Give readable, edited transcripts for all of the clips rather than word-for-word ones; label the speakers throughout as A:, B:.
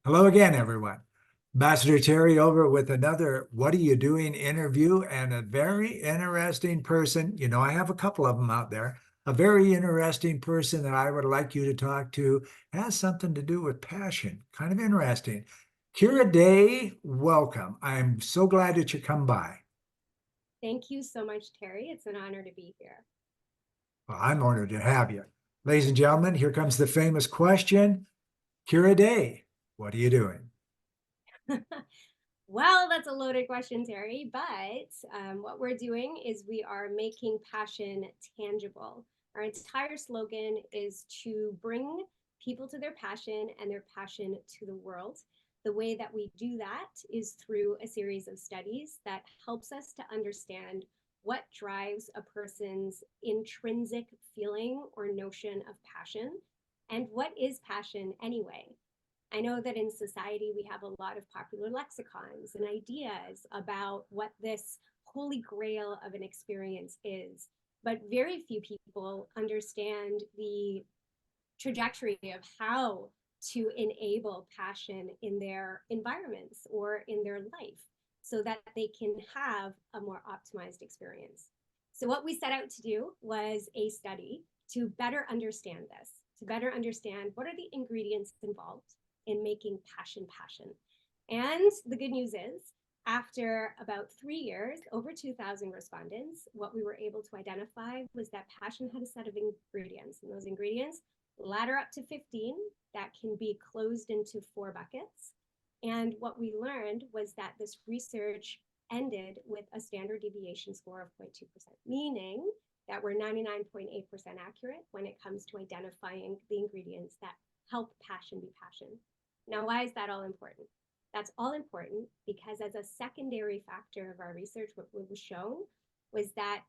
A: Hello again, everyone. Ambassador Terry over with another What Are You Doing interview and a very interesting person. You know, I have a couple of them out there. A very interesting person that I would like you to talk to has something to do with passion. Kind of interesting. Kira Day, welcome. I'm so glad that you come by.
B: Thank you so much, Terry. It's an honor to be here.
A: Well, I'm honored to have you. Ladies and gentlemen, here comes the famous question. Kira Day, what are you doing?
B: Well, that's a loaded question, Terry, but what we're doing is we are making passion tangible. Our entire slogan is to bring people to their passion and their passion to the world. The way that we do that is through a series of studies that helps us to understand what drives a person's intrinsic feeling or notion of passion and what is passion anyway. I know that in society we have a lot of popular lexicons and ideas about what this holy grail of an experience is, but very few people understand the trajectory of how to enable passion in their environments or in their life so that they can have a more optimized experience. So, what we set out to do was a study to better understand this, to better understand what are the ingredients involved in making passion passion. And the good news is, after about 3 years, over 2,000 respondents, what we were able to identify was that passion had a set of ingredients. And those ingredients ladder up to 15 that can be closed into four buckets. And what we learned was that this research ended with a standard deviation score of 0.2%, meaning that we're 99.8% accurate when it comes to identifying the ingredients that help passion be passion. Now, why is that all important? That's all important because, as a secondary factor of our research, what was shown was that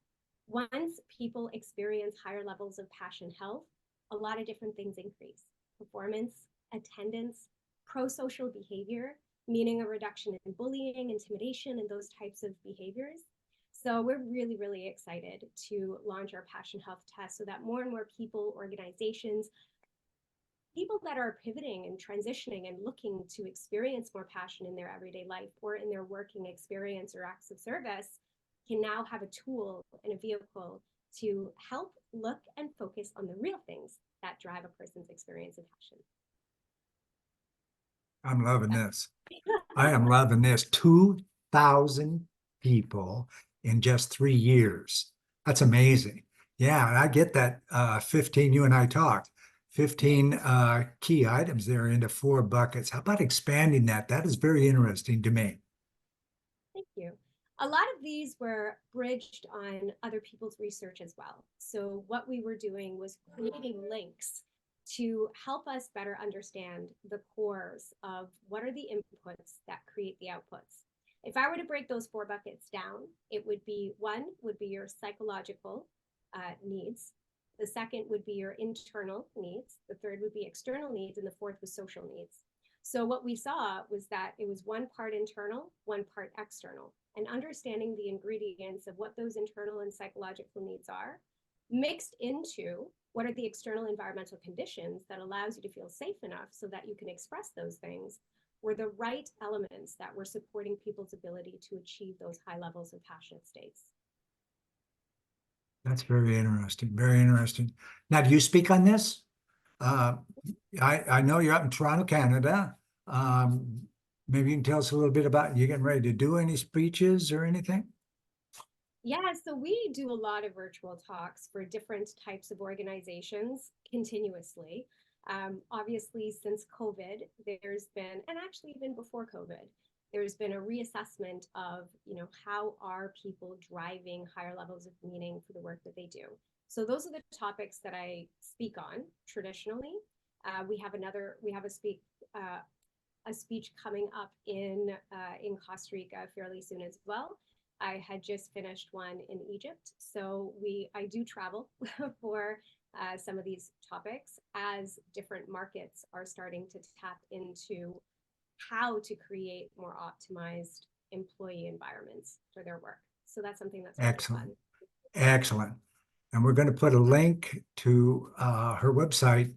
B: once people experience higher levels of passion health, a lot of different things increase: performance, attendance, pro social behavior, meaning a reduction in bullying, intimidation, and those types of behaviors. So, we're really, really excited to launch our Passion Health test so that more and more people, organizations, people that are pivoting and transitioning and looking to experience more passion in their everyday life or in their working experience or acts of service can now have a tool and a vehicle to help look and focus on the real things that drive a person's experience of passion.
A: I'm loving this. I am loving this. 2,000 people in just 3 years. That's amazing. Yeah, I get that 15, you and I talked, 15 key items there into four buckets. How about expanding that? That is very interesting to me.
B: Thank you. A lot of these were bridged on other people's research as well. So, what we were doing was creating links to help us better understand the cores of what are the inputs that create the outputs. If I were to break those four buckets down, it would be: one would be your psychological needs, the second would be your internal needs, the third would be external needs, and the fourth was social needs. So what we saw was that it was one part internal, one part external, and understanding the ingredients of what those internal and psychological needs are mixed into what are the external environmental conditions that allows you to feel safe enough so that you can express those things were the right elements that were supporting people's ability to achieve those high levels of passionate states.
A: That's very interesting. Very interesting. Now, do you speak on this? Uh, I know you're up in Toronto, Canada. Maybe you can tell us a little bit about you getting ready to do any speeches or anything?
B: Yeah, so we do a lot of virtual talks for different types of organizations continuously. Obviously, since COVID, there's been, and actually even before COVID, there's been a reassessment of, how are people driving higher levels of meaning for the work that they do. So those are the topics that I speak on traditionally. We have a speech coming up in Costa Rica fairly soon as well. I had just finished one in Egypt, so I do travel for some of these topics as different markets are starting to tap into how to create more optimized employee environments for their work. So that's something that's really
A: Excellent.
B: fun.
A: Excellent. And we're going to put a link to her website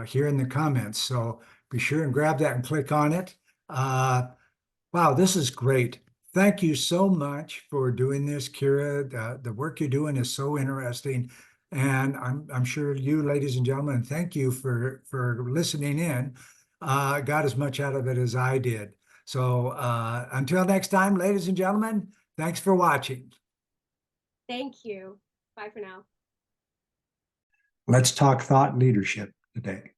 A: here in the comments. So be sure and grab that and click on it. Wow, this is great. Thank you so much for doing this, Kira. The work you're doing is so interesting. And I'm sure you, ladies and gentlemen, thank you for listening in. Got as much out of it as I did. So until next time, ladies and gentlemen, thanks for watching.
B: Thank you. Bye for now.
A: Let's talk thought leadership today.